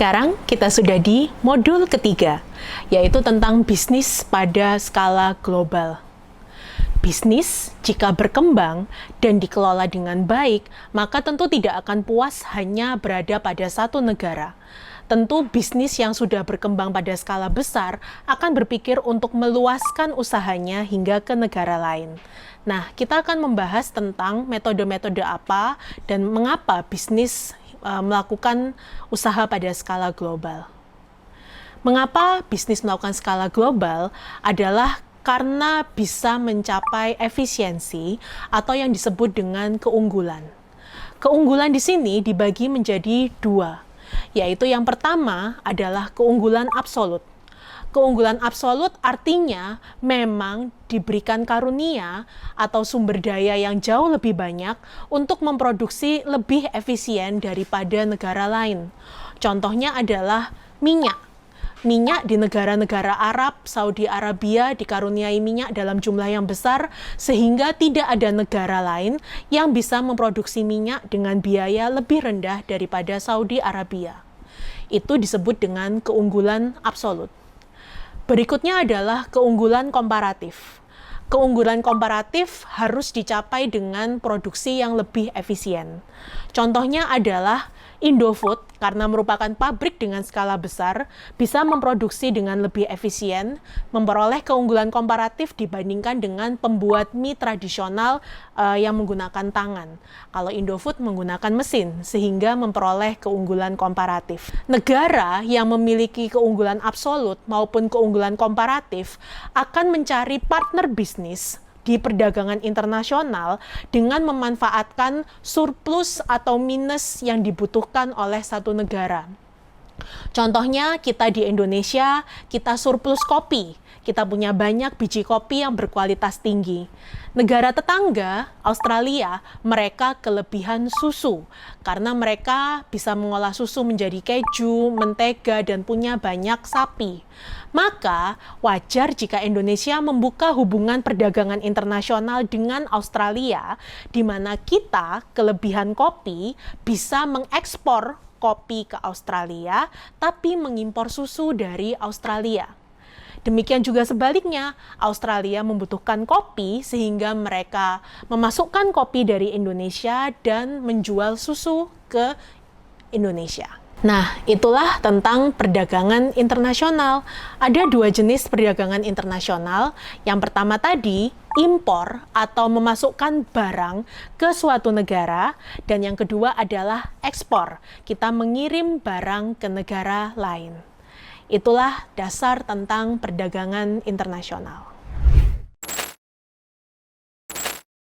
Sekarang kita sudah di modul ketiga, yaitu tentang bisnis pada skala global. Bisnis, jika berkembang dan dikelola dengan baik, maka tentu tidak akan puas hanya berada pada satu negara. Tentu bisnis yang sudah berkembang pada skala besar akan berpikir untuk meluaskan usahanya hingga ke negara lain. Nah, kita akan membahas tentang metode-metode apa dan mengapa bisnis melakukan usaha pada skala global. Mengapa bisnis melakukan skala global adalah karena bisa mencapai efisiensi atau yang disebut dengan keunggulan. Keunggulan di sini dibagi menjadi dua, yaitu yang pertama adalah keunggulan absolut. Keunggulan absolut artinya memang diberikan karunia atau sumber daya yang jauh lebih banyak untuk memproduksi lebih efisien daripada negara lain. Contohnya adalah minyak. Minyak di negara-negara Arab, Saudi Arabia dikaruniai minyak dalam jumlah yang besar sehingga tidak ada negara lain yang bisa memproduksi minyak dengan biaya lebih rendah daripada Saudi Arabia. Itu disebut dengan keunggulan absolut. Berikutnya adalah keunggulan komparatif. Keunggulan komparatif harus dicapai dengan produksi yang lebih efisien. Contohnya adalah Indofood, karena merupakan pabrik dengan skala besar, bisa memproduksi dengan lebih efisien, memperoleh keunggulan komparatif dibandingkan dengan pembuat mie tradisional yang menggunakan tangan. Kalau Indofood menggunakan mesin, sehingga memperoleh keunggulan komparatif. Negara yang memiliki keunggulan absolut maupun keunggulan komparatif akan mencari partner bisnis di perdagangan internasional dengan memanfaatkan surplus atau minus yang dibutuhkan oleh satu negara. Contohnya kita di Indonesia, kita surplus kopi. Kita punya banyak biji kopi yang berkualitas tinggi. Negara tetangga, Australia, mereka kelebihan susu karena mereka bisa mengolah susu menjadi keju, mentega, dan punya banyak sapi. Maka wajar jika Indonesia membuka hubungan perdagangan internasional dengan Australia, di mana kita kelebihan kopi bisa mengekspor kopi ke Australia, tapi mengimpor susu dari Australia. Demikian juga sebaliknya, Australia membutuhkan kopi sehingga mereka memasukkan kopi dari Indonesia dan menjual susu ke Indonesia. Nah, itulah tentang perdagangan internasional. Ada dua jenis perdagangan internasional. Yang pertama tadi, impor atau memasukkan barang ke suatu negara. Dan yang kedua adalah ekspor. Kita mengirim barang ke negara lain. Itulah dasar tentang perdagangan internasional.